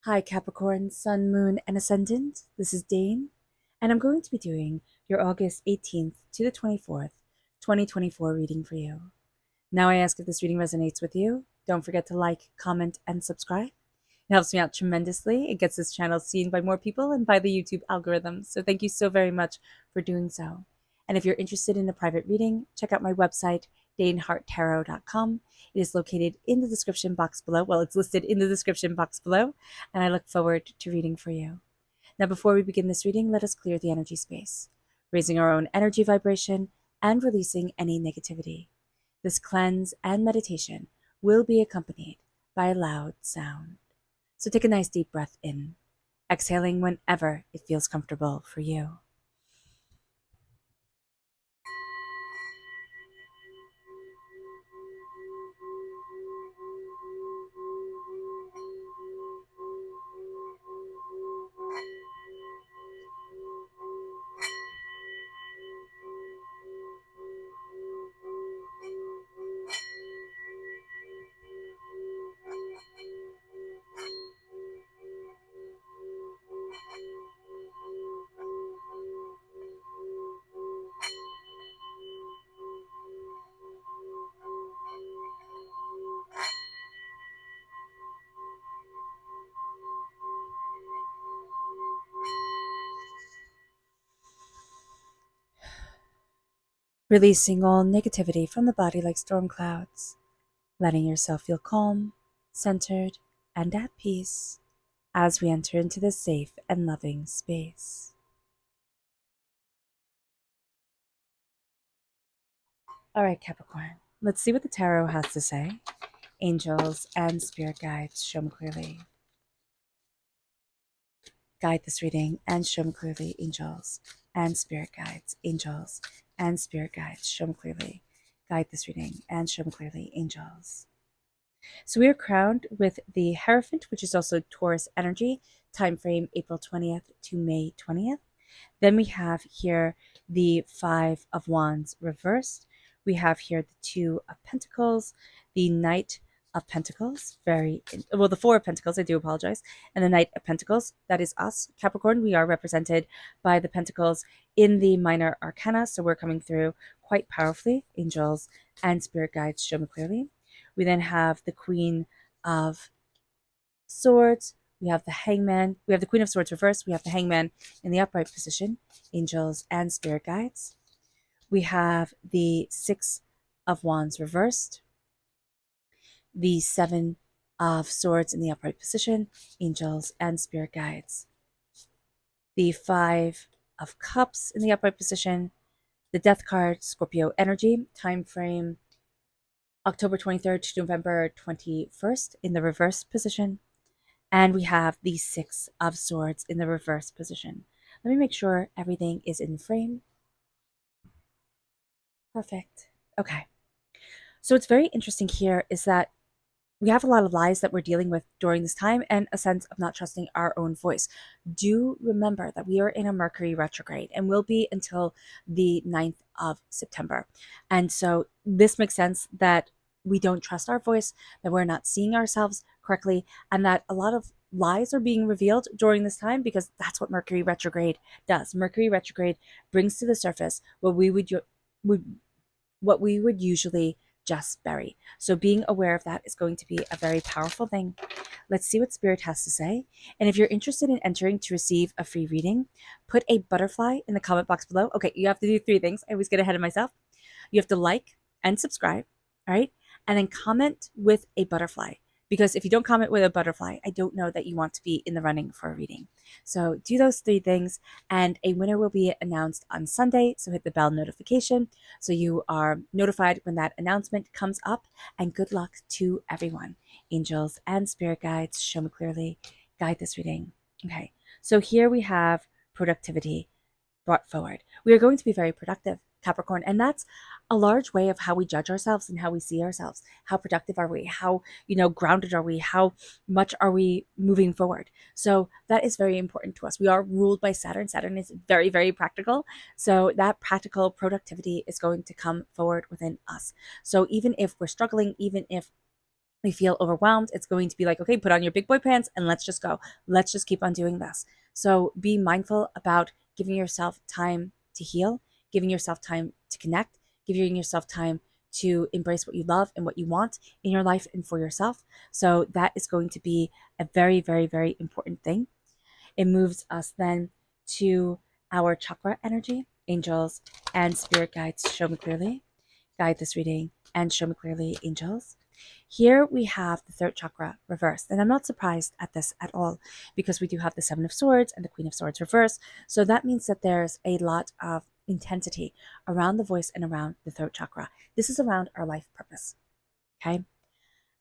Hi, Capricorn, Sun, Moon, and Ascendant. This is Dane, and I'm going to be doing your August 18th to the 24th, 2024 reading for you. Now, I ask if this reading resonates with you. Don't forget to like, comment, and subscribe. It helps me out tremendously. It gets this channel seen by more people and by the YouTube algorithm. So, thank you so very much for doing so. And if you're interested in a private reading, check out my website, daneharttarot.com. It is located in the description box below. Well, it's listed in the description box below, and I look forward to reading for you. Now, before we begin this reading, let us clear the energy space, raising our own energy vibration and releasing any negativity. This cleanse and meditation will be accompanied by a loud sound. So take a nice deep breath in, exhaling whenever it feels comfortable for you. Releasing all negativity from the body like storm clouds, letting yourself feel calm, centered, and at peace as we enter into this safe and loving space. All right, Capricorn, let's see what the tarot has to say. Angels and spirit guides, show me clearly. Guide this reading and show me clearly, angels and spirit guides, angels and spirit guides, show me clearly. Guide this reading and show me clearly, angels. So we are crowned with the Hierophant, which is also Taurus energy, time frame April 20th to May 20th. Then we have here the Five of Wands reversed. We have here the Two of Pentacles, the Knight of Pentacles, the Four of Pentacles, I do apologize, and the Knight of Pentacles. That is us, Capricorn. We are represented by the Pentacles in the minor arcana, so we're coming through quite powerfully. Angels and spirit guides, show me clearly. We then have the Queen of Swords. We have the Hangman. We have the Queen of Swords reversed. We have the Hangman in the upright position. Angels and spirit guides. We have the Six of Wands reversed. The Seven of Swords in the upright position. Angels and spirit guides. The Five of Cups in the upright position. The Death card, Scorpio energy, time frame October 23rd to November 21st in the reverse position. And we have the Six of Swords in the reverse position. Let me make sure everything is in frame. Perfect. Okay. So what's very interesting here is that we have a lot of lies that we're dealing with during this time and a sense of not trusting our own voice. Do remember that we are in a Mercury retrograde and will be until the 9th of September. And so this makes sense that we don't trust our voice, that we're not seeing ourselves correctly, and that a lot of lies are being revealed during this time because that's what Mercury retrograde does. Mercury retrograde brings to the surface what we would usually just bury. So being aware of that is going to be a very powerful thing. Let's see what Spirit has to say. And if you're interested in entering to receive a free reading, put a butterfly in the comment box below. Okay, you have to do three things. I always get ahead of myself. You have to like and subscribe, all right? And then comment with a butterfly. Because if you don't comment with a butterfly, I don't know that you want to be in the running for a reading. So do those three things, and a winner will be announced on Sunday. So hit the bell notification so you are notified when that announcement comes up. And good luck to everyone. Angels and spirit guides, show me clearly. Guide this reading. Okay, so here we have productivity brought forward. We are going to be very productive, Capricorn, and that's a large way of how we judge ourselves and how we see ourselves. How productive are we? How, grounded are we? How much are we moving forward? So that is very important to us. We are ruled by Saturn. Saturn is very, very practical. So that practical productivity is going to come forward within us. So even if we're struggling, even if we feel overwhelmed, it's going to be like, okay, put on your big boy pants and let's just go. Let's just keep on doing this. So be mindful about giving yourself time to heal, giving yourself time to connect, giving yourself time to embrace what you love and what you want in your life and for yourself. So that is going to be a very, very, very important thing. It moves us then to our chakra energy, angels and spirit guides. Show me clearly. Guide this reading and show me clearly, angels. Here we have the third chakra reversed, and I'm not surprised at this at all because we do have the Seven of Swords and the Queen of Swords reversed. So that means that there's a lot of intensity around the voice and around the third chakra. This is around our life purpose, okay?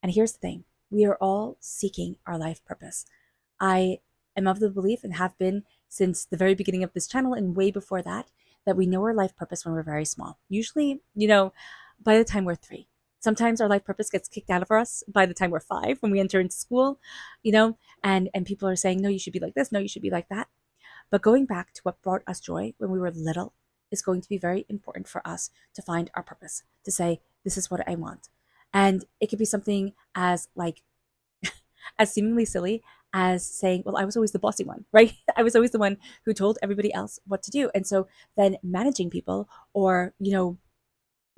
And here's the thing. We are all seeking our life purpose. I am of the belief and have been since the very beginning of this channel and way before that, that we know our life purpose when we're very small. Usually, by the time we're 3. Sometimes our life purpose gets kicked out of us by the time we're 5 when we enter into school, and people are saying, no, you should be like this, no, you should be like that. But going back to what brought us joy when we were little is going to be very important for us to find our purpose, to say, this is what I want. And it could be something as like as seemingly silly as saying, well, I was always the bossy one, right? I was always the one who told everybody else what to do. And so then managing people or,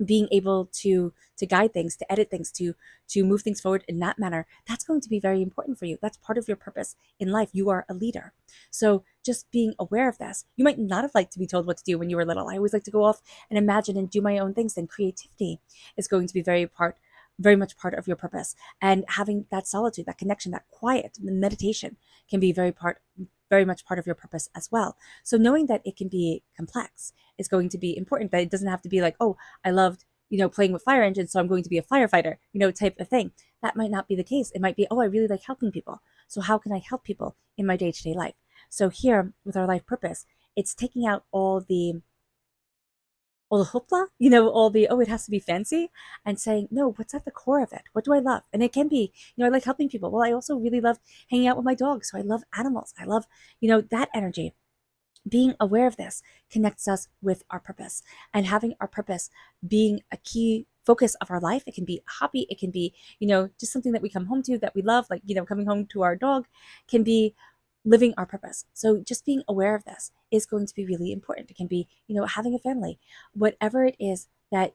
being able to guide things, to edit things, to move things forward in that manner, that's going to be very important for you. That's part of your purpose in life. You are a leader. So just being aware of this. You might not have liked to be told what to do when you were little. I always like to go off and imagine and do my own things. Then creativity is going to be very much part of your purpose. And having that solitude, that connection, that quiet, the meditation can be very much part of your purpose as well. So knowing that it can be complex is going to be important, that it doesn't have to be like, oh, I loved, playing with fire engines, so I'm going to be a firefighter, type of thing. That might not be the case. It might be, oh, I really like helping people. So how can I help people in my day-to-day life? So here with our life purpose, it's taking out all the hoopla, all the, oh, it has to be fancy, and saying, no, what's at the core of it? What do I love? And it can be, I like helping people. Well, I also really love hanging out with my dog. So I love animals. I love, that energy. Being aware of this connects us with our purpose, and having our purpose being a key focus of our life. It can be a hobby. It can be, just something that we come home to that we love, like, coming home to our dog, can be living our purpose. So just being aware of this is going to be really important. It can be, having a family, whatever it is that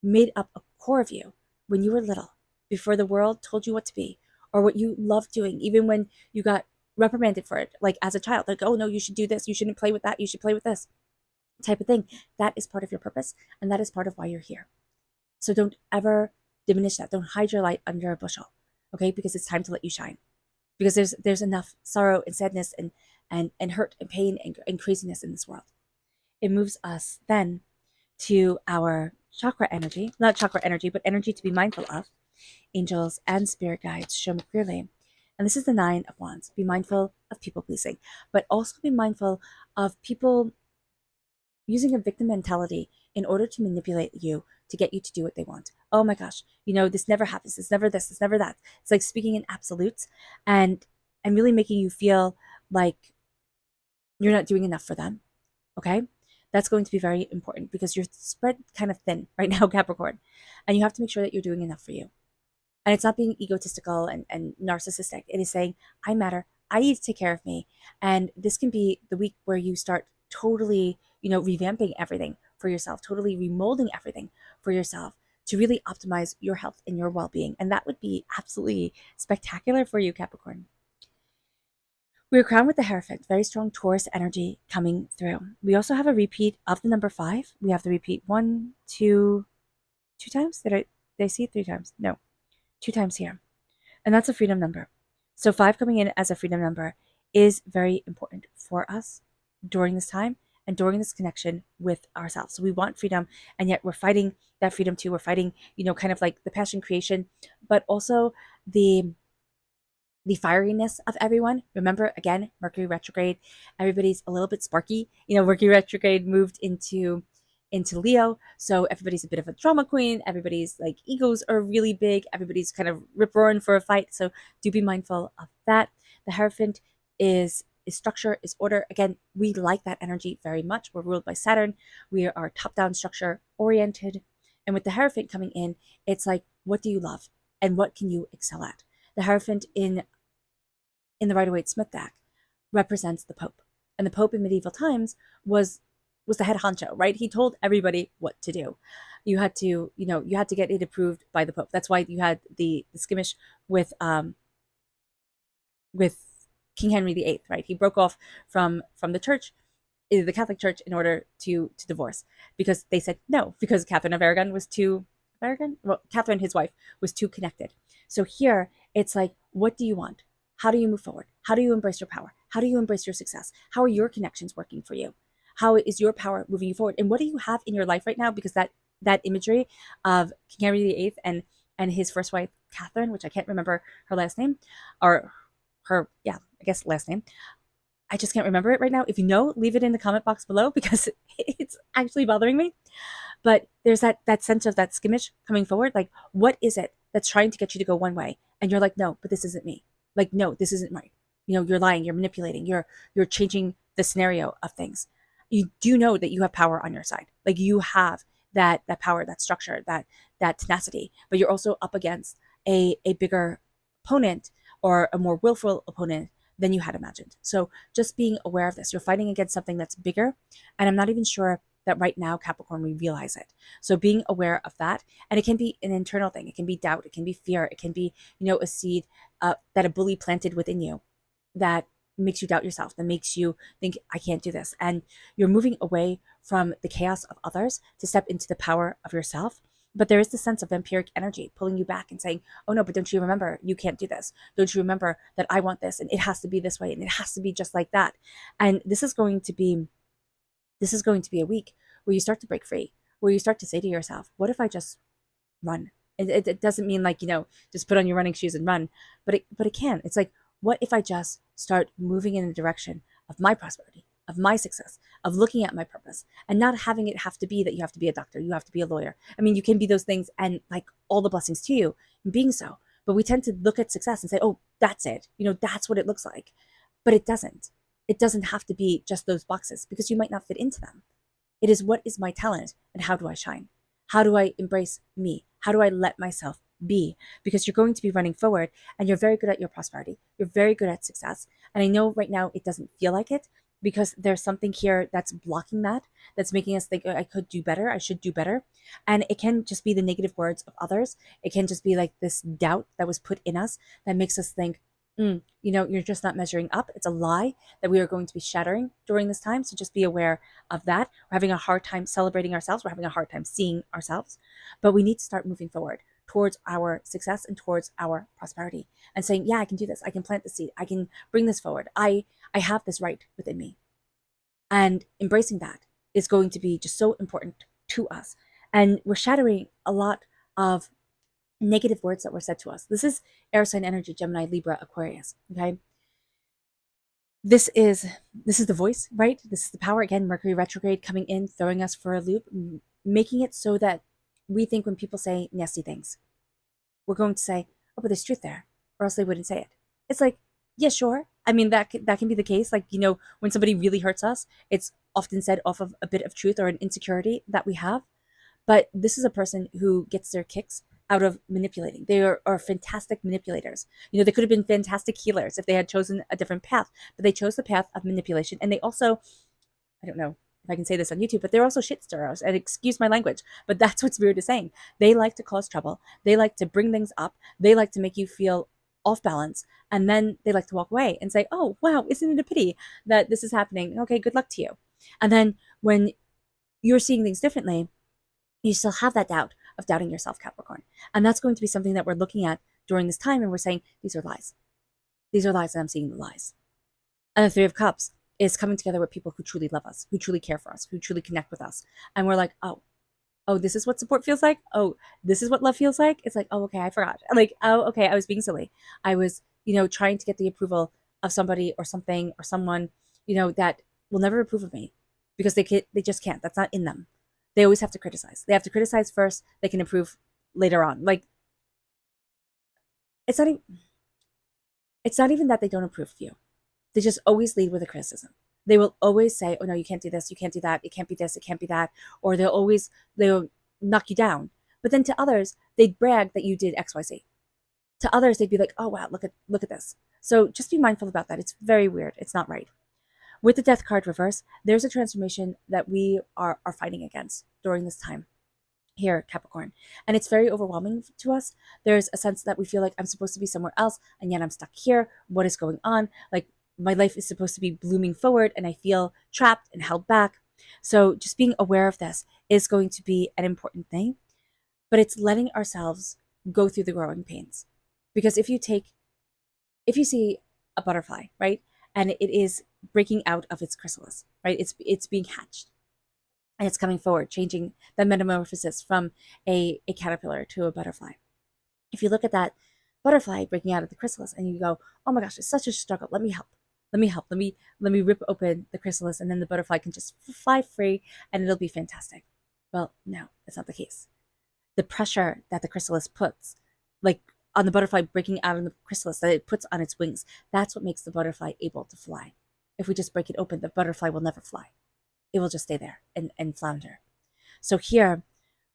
made up a core of you when you were little, before the world told you what to be, or what you loved doing, even when you got reprimanded for it, like as a child, like, oh no, you should do this, you shouldn't play with that, you should play with this, type of thing. That is part of your purpose, and that is part of why you're here. So don't ever diminish that. Don't hide your light under a bushel, okay? Because it's time to let you shine. Because there's enough sorrow and sadness and hurt and pain and craziness in this world. It moves us then to our chakra energy, not chakra energy, but energy to be mindful of. Angels and spirit guides show me clearly. And this is the 9 of Wands. Be mindful of people pleasing, but also be mindful of people using a victim mentality in order to manipulate you, to get you to do what they want. Oh my gosh, this never happens. It's never this, it's never that. It's like speaking in absolutes and really making you feel like you're not doing enough for them. Okay? That's going to be very important because you're spread kind of thin right now, Capricorn. And you have to make sure that you're doing enough for you. And it's not being egotistical and narcissistic. It is saying, I matter. I need to take care of me. And this can be the week where you start totally, revamping everything for yourself, totally remolding everything for yourself to really optimize your health and your well-being. And that would be absolutely spectacular for you, Capricorn. We are crowned with the Hierophant, very strong Taurus energy coming through. We also have a repeat of the number 5. We have the repeat 1, 2 times. Did I see it 3 times? No. 2 times here. And that's a freedom number. So 5 coming in as a freedom number is very important for us during this time and during this connection with ourselves. So we want freedom, and yet we're fighting that freedom too. We're fighting, kind of like the passion creation, but also the fieriness of everyone. Remember, again, Mercury retrograde, everybody's a little bit sparky. Mercury retrograde moved into Leo. So everybody's a bit of a drama queen. Everybody's like egos are really big. Everybody's kind of rip roaring for a fight. So do be mindful of that. The Hierophant is structure, is order. Again, we like that energy very much. We're ruled by Saturn. We are top-down structure oriented. And with the Hierophant coming in, it's like, what do you love? and what can you excel at. The Hierophant in the Rider-Waite-Smith deck represents the Pope. And the Pope in medieval times was the head honcho, right? He told everybody what to do. You had to, you had to get it approved by the Pope. That's why you had the skirmish with King Henry VIII, right? He broke off from the church, the Catholic Church, in order to divorce, because they said no, because Catherine of Aragon was too Catherine, his wife, was too connected. So here it's like, what do you want? How do you move forward? How do you embrace your power? How do you embrace your success? How are your connections working for you? How is your power moving you forward? And what do you have in your life right now? Because that imagery of King Henry VIII and his first wife Catherine, which I can't remember her last name, or her, yeah, I guess last name. I just can't remember it right now. If you know, leave it in the comment box below, because it's actually bothering me. But there's that sense of that skimmage coming forward. Like, what is it that's trying to get you to go one way? And you're like, no, but this isn't me. Like, no, this isn't right. You're lying, you're manipulating, you're changing the scenario of things. You do know that you have power on your side. Like, you have that power, that structure, that tenacity, but you're also up against a bigger opponent, or a more willful opponent than you had imagined. So just being aware of this, you're fighting against something that's bigger. And I'm not even sure that right now, Capricorn, we realize it. So being aware of that, and it can be an internal thing. It can be doubt. It can be fear. It can be, a seed that a bully planted within you that makes you doubt yourself, that makes you think, I can't do this. And you're moving away from the chaos of others to step into the power of yourself. But there is the sense of vampiric energy pulling you back and saying, oh no, but don't you remember, you can't do this. Don't you remember that I want this, and it has to be this way, and it has to be just like that. And this is going to be a week where you start to break free, where you start to say to yourself, what if I just run? It doesn't mean like, just put on your running shoes and run, but it can. It's like, what if I just start moving in the direction of my prosperity, of my success, of looking at my purpose, and not having it have to be that you have to be a doctor, you have to be a lawyer. I mean, you can be those things, and like, all the blessings to you in being so. But we tend to look at success and say, oh, that's it. That's what it looks like. But it doesn't. It doesn't have to be just those boxes, because you might not fit into them. It is, what is my talent, and how do I shine? How do I embrace me? How do I let myself be? Because you're going to be running forward, and you're very good at your prosperity. You're very good at success. And I know right now it doesn't feel like it, because there's something here that's blocking that, that's making us think, I could do better, I should do better. And it can just be the negative words of others. It can just be like this doubt that was put in us that makes us think, you're just not measuring up. It's a lie that we are going to be shattering during this time. So just be aware of that. We're having a hard time celebrating ourselves. We're having a hard time seeing ourselves. But we need to start moving forward towards our success and towards our prosperity, and saying, yeah, I can do this. I can plant the seed. I can bring this forward. I have this right within me. And embracing that is going to be just so important to us. And we're shattering a lot of negative words that were said to us. This is air sign energy, Gemini, Libra, Aquarius. Okay. This is the voice, right? This is the power. Again, Mercury retrograde coming in, throwing us for a loop, making it so that we think when people say nasty things, we're going to say, oh, but there's truth there, or else they wouldn't say it. It's like, yeah, sure. I mean, that can be the case. Like, when somebody really hurts us, it's often said off of a bit of truth or an insecurity that we have. But this is a person who gets their kicks out of manipulating. They are fantastic manipulators. They could have been fantastic healers if they had chosen a different path, but they chose the path of manipulation. And they also, I don't know if I can say this on YouTube, but they're also shit stirrers, and excuse my language, but that's what's weird to saying. They like to cause trouble. They like to bring things up. They like to make you feel off balance. And then they like to walk away and say, oh, wow, isn't it a pity that this is happening? Okay, good luck to you. And then when you're seeing things differently, you still have that doubt of doubting yourself, Capricorn. And that's going to be something that we're looking at during this time. And we're saying, these are lies. These are lies, and I'm seeing the lies. And the Three of Cups is coming together with people who truly love us, who truly care for us, who truly connect with us. And we're like, oh, this is what support feels like. Oh, this is what love feels like. It's like, oh, okay, I forgot. Like, oh, okay, I was being silly. I was, trying to get the approval of somebody or something or someone, that will never approve of me, because they just can't. That's not in them. They always have to criticize. They have to criticize first. They can improve later on. Like, it's not even that they don't approve of you. They just always lead with a criticism. They will always say, oh no, you can't do this, you can't do that, it can't be this, it can't be that. Or they'll knock you down. But then to others, they brag that you did XYZ. To others, they'd be like, oh wow, look at this. So just be mindful about that. It's very weird. It's not right. With the death card reverse, there's a transformation that we are fighting against during this time here, Capricorn. And it's very overwhelming to us. There's a sense that we feel like I'm supposed to be somewhere else, and yet I'm stuck here. What is going on? Like, my life is supposed to be blooming forward, and I feel trapped and held back. So just being aware of this is going to be an important thing, but it's letting ourselves go through the growing pains. Because if you see a butterfly, right, and it is breaking out of its chrysalis, right, it's being hatched, and it's coming forward, changing the metamorphosis from a caterpillar to a butterfly. If you look at that butterfly breaking out of the chrysalis and you go, oh my gosh, it's such a struggle, let me help, let me rip open the chrysalis, and then the butterfly can just fly free and it'll be fantastic. Well, no, that's not the case. The pressure that the chrysalis puts, like on the butterfly breaking out of the chrysalis, that it puts on its wings, that's what makes the butterfly able to fly. If we just break it open, the butterfly will never fly. It will just stay there and flounder. So here,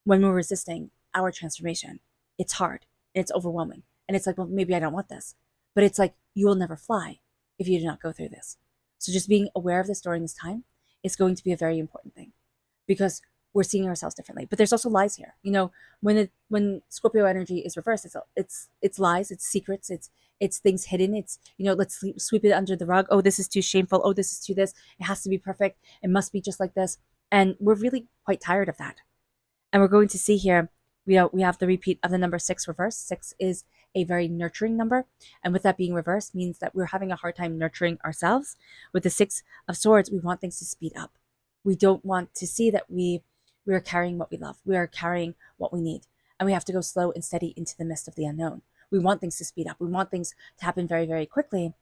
when we're resisting our transformation, it's hard and it's overwhelming. And it's like, well, maybe I don't want this. But it's like, you will never fly if you do not go through this. So just being aware of this during this time is going to be a very important thing, because we're seeing ourselves differently. But there's also lies here. When Scorpio energy is reversed, it's lies, it's secrets, it's things hidden. It's, let's sweep it under the rug. Oh, this is too shameful. Oh, this is too this. It has to be perfect. It must be just like this. And we're really quite tired of that. And we're going to see here, we have the repeat of the number 6 reversed. 6 is a very nurturing number. And with that being reversed means that we're having a hard time nurturing ourselves. With the 6 of Swords, we want things to speed up. We don't want to see that we are carrying what we love. We are carrying what we need. And we have to go slow and steady into the midst of the unknown. We want things to speed up. We want things to happen very, very quickly.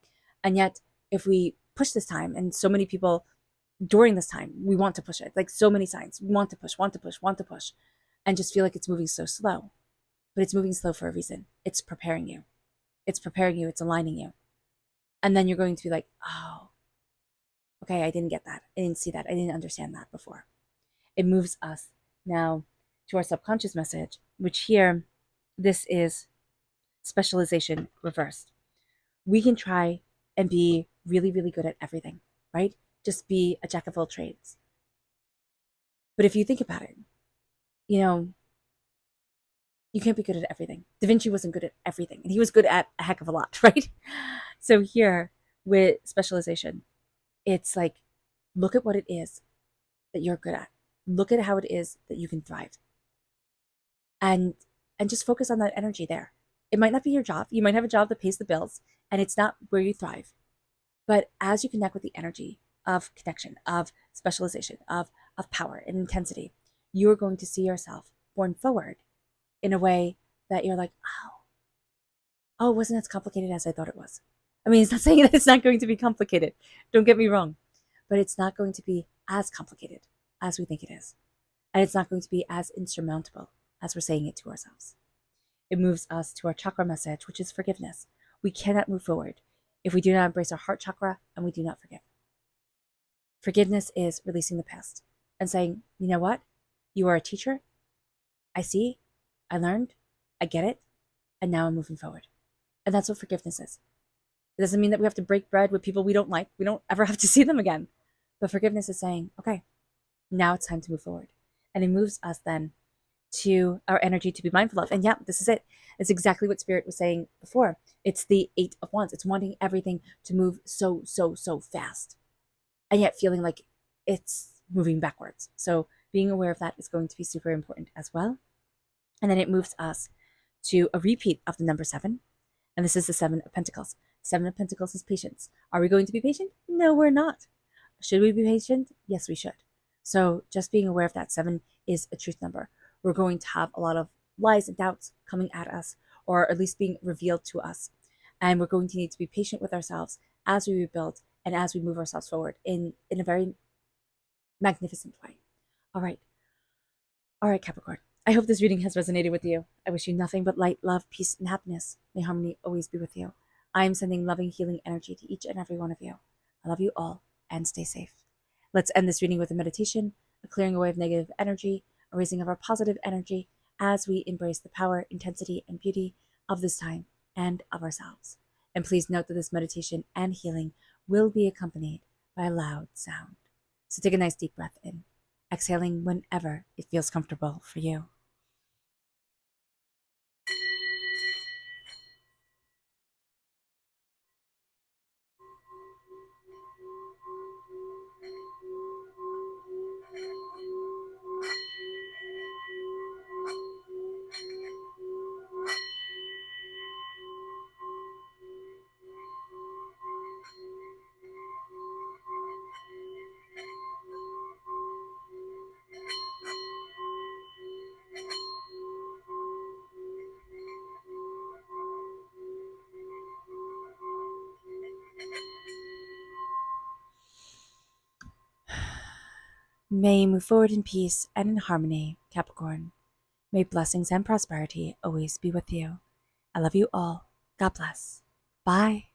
And yet, if we push this time, and so many people during this time, we want to push it. Like so many signs, we want to push, and just feel like it's moving so slow. But it's moving slow for a reason. It's preparing you. It's aligning you. And then you're going to be like, oh, okay, I didn't get that. I didn't see that. I didn't understand that before. It moves us now to our subconscious message, which here, this is specialization reversed. We can try and be really, really good at everything, right? Just be a jack of all trades. But if you think about it, you can't be good at everything. Da Vinci wasn't good at everything, and he was good at a heck of a lot, right? So here with specialization, it's like, look at what it is that you're good at. Look at how it is that you can thrive. And just focus on that energy there. It might not be your job. You might have a job that pays the bills, and it's not where you thrive. But as you connect with the energy of connection, of specialization, of power and intensity, you are going to see yourself born forward in a way that you're like, oh, it wasn't as complicated as I thought it was. I mean, it's not saying that it's not going to be complicated. Don't get me wrong. But it's not going to be as complicated as we think it is. And it's not going to be as insurmountable as we're saying it to ourselves. It moves us to our chakra message, which is forgiveness. We cannot move forward if we do not embrace our heart chakra and we do not forgive. Forgiveness is releasing the past and saying, you know what? You are a teacher. I see. I learned. I get it. And now I'm moving forward. And that's what forgiveness is. It doesn't mean that we have to break bread with people we don't like. We don't ever have to see them again. But forgiveness is saying, okay, now it's time to move forward. And it moves us then to our energy to be mindful of. And yeah, this is it. It's exactly what Spirit was saying before. It's the 8 of Wands. It's wanting everything to move so, so, so fast. And yet feeling like it's moving backwards. So being aware of that is going to be super important as well. And then it moves us to a repeat of the number 7. And this is the 7 of Pentacles. 7 of Pentacles is patience. Are we going to be patient? No, we're not. Should we be patient? Yes, we should. So just being aware of that, 7 is a truth number. We're going to have a lot of lies and doubts coming at us, or at least being revealed to us. And we're going to need to be patient with ourselves as we rebuild and as we move ourselves forward in a very magnificent way. All right, Capricorn. I hope this reading has resonated with you. I wish you nothing but light, love, peace, and happiness. May harmony always be with you. I am sending loving, healing energy to each and every one of you. I love you all, and stay safe. Let's end this reading with a meditation, a clearing away of negative energy, a raising of our positive energy as we embrace the power, intensity, and beauty of this time and of ourselves. And please note that this meditation and healing will be accompanied by a loud sound. So take a nice deep breath in, exhaling whenever it feels comfortable for you. May you move forward in peace and in harmony, Capricorn. May blessings and prosperity always be with you. I love you all. God bless. Bye.